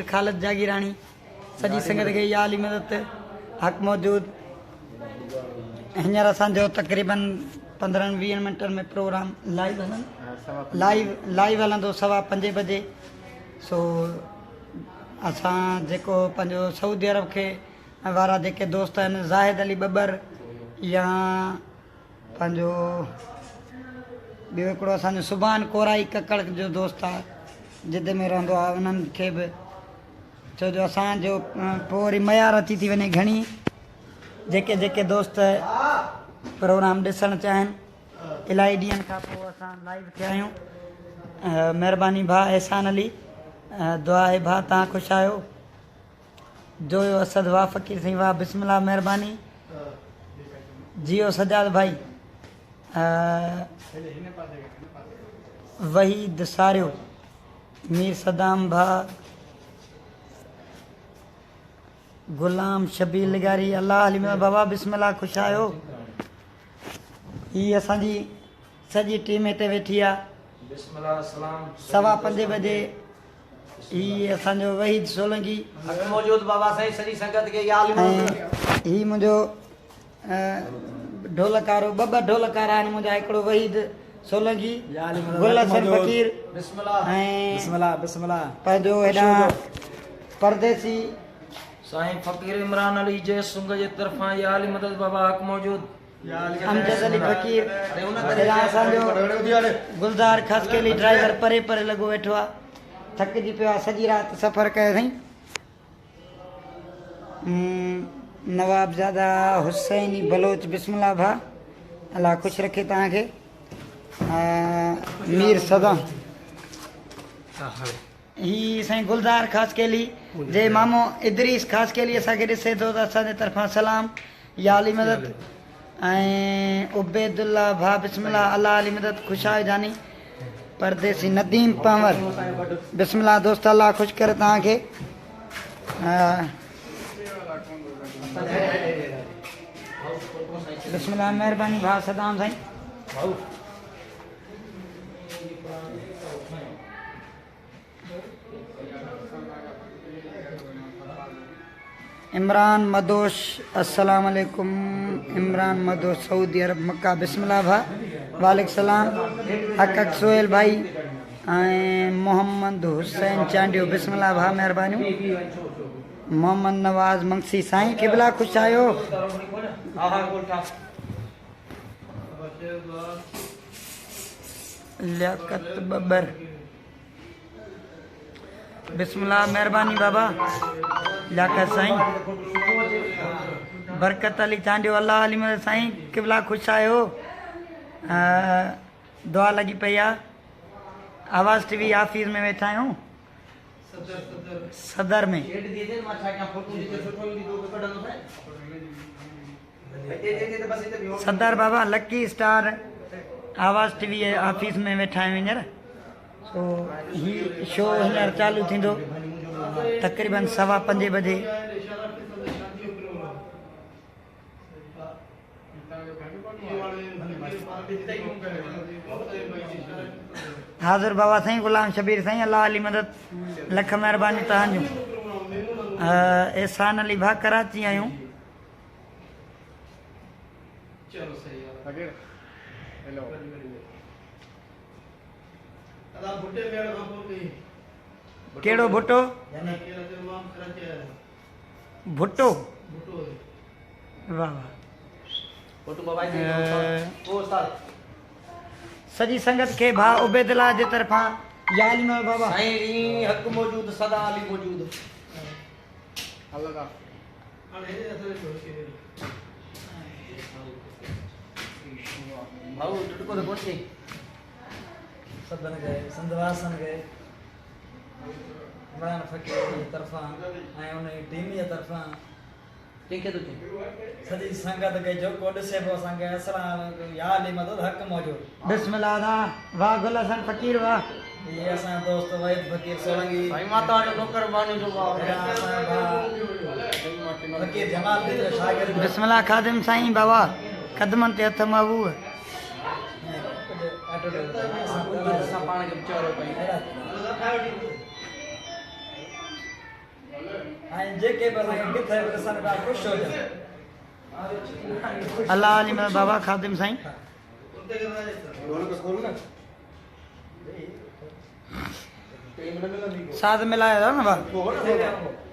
खालत जागीरानी सजी संगत के या अली मदद हक मौजूद हींअर असांजो तकरीबन 15-20 मिनटन में प्रोग्राम लाइव हलंदो 5:15 बजे। सो असां जेको पंहिंजो सऊदी अरब के वारा जेके दोस्त आहिनि ज़ाहिद अली बबर या पंहिंजो ॿियो हिकिड़ो असांजो सुभान कोराई ककड़ जो दोस्त आहे जिदे में रहंदो आहे उन्हनि खे बि छो जो असांजो पोइ वरी मयार अची थी वञे घणी जेके जेके दोस्त प्रोग्राम ॾिसणु चाहिनि। इलाही ॾींहंनि खां पोइ असां लाइव थिया आहियूं। महिरबानी भाउ एहसान अली दुआ आहे भाउ तव्हां ख़ुशि आहियो। जोयो असद वाह फ़कीर साईं वाह बिस्मिल्लाह महिरबानी जियो सजाद भाई वहीद सारियो मीर सदाम भाउ गुलाम शबीर लिगारी अल्लाह अली बाबा बिस्मिल्लाह ख़ुशि आहियो। हीअ असांजी सॼी टीम हिते वेठी आहे 5:15 बजे। हीअ असांजो वहीद सोलंकी मौजूद बाबा साईं सॼी संगत खे याद हीअ मुंहिंजो ढोलकारो ॿ ढोलकार आहिनि मुंहिंजा हिकिड़ो वहीद सोलंकी गुलशन फ़कीर ऐं पंहिंजो हेॾां परदेसी साईं फ़कीर इमरान अली जे सुंग जे तरफ़ां या अली मदद बाबा हक मौजूद अमजद अली फ़कीर असांजो गुलज़ार खसकेली ड्राइवर परे परे लॻो वेठो आहे थकिजी पियो आहे सॼी राति सफ़र कयो अथई। नवाबज़ादा हुसैनी बलोच बिस्मिल्लाह भाउ अल्लाह ख़ुशि रखे तव्हांखे। मीर सदाम ही साईं गुलज़ार ख़ासकेली जे मामो इदरीस ख़ासकेली असांखे ॾिसे थो त असांजे तरफ़ां सलाम या अली मदद ऐं उबैदुल्ला भाउ बिस्मिल्लाह अल्लाह अली मदद ख़ुशहाल जानी परदेसी नदीम पंवर बिस्मिल्लाह दोस्त अल्लाह ख़ुशि करे तव्हांखे। बिस्मिल्लाह महिरबानी भाउ सदाम साईं इमरान मदोश अस्सलाम वालेकुम इमरान मदोश सऊदी अरब मक्का बिस्मिल्लाह भा वालेकुम सलाम हक सोहेल भाई ऐं मोहम्मद हुसैन चांडियो बिस्मिल्लाह भा महिरबानी मोहम्मद नवाज़ मंगसी साईं क़िबला ख़ुशि आहियो। लियाकत बबर बिस्मिल्लाह महिरबानी बाबा लियाकत साईं बरकत अली चांडियो अल्लाह अली मदद साईं क़िबला ख़ुशि आहियो। दुआ लॻी पई आहे। आवाज़ टीवी ऑफिस में वेठा आहियूं सदर में सदर बाबा लकी स्टार आवाज़ टीवी ऑफिस में वेठा आहियूं हींअर। सो ही शो हींअर चालू थींदो तक़रीबन 5:15 बजे। हाज़िर बाबा साईं गुलाम शबीर साईं अल्लाह अली मदद लख महिरबानी तव्हांजूं। एहसान अली भा कराची आहियूं। कहिड़ो भुट्टो भुट्टो वाह वाह सॼी संगत खे भाउ उबैदुल्ला जे तरफ़ां या अली बाबा साईं हक मौजूद सदा अली मौजूद भाऊ टुटको तो पहुंचे सदन गए संदवासन गए इमरान फ़कीर जी तरफ़ां ऐं उन टीम जी तरफ़ां कंहिंखे थो चए सॼी संगत खे जेको ॾिसे पियो असांखे असलाम या अली मदद हक मौजूद बिस्मिल्लाह दा वाह गुलशन फ़कीर वाह ये असांजा दोस्त वहीद फ़कीर सोलंकी भाई माता जो नौकर बानी जो फ़कीर जमाल जो शागिर्द बिस्मिल्लाह खादिम साईं बाबा कदमनि ते हथ महबूब ऐं जेके बि असांखे किथे बि ॾिसनि था ख़ुशि हो जाए अल्लाह अली मदद बाबा खादिम साईं साथ मिलाया था ना भाई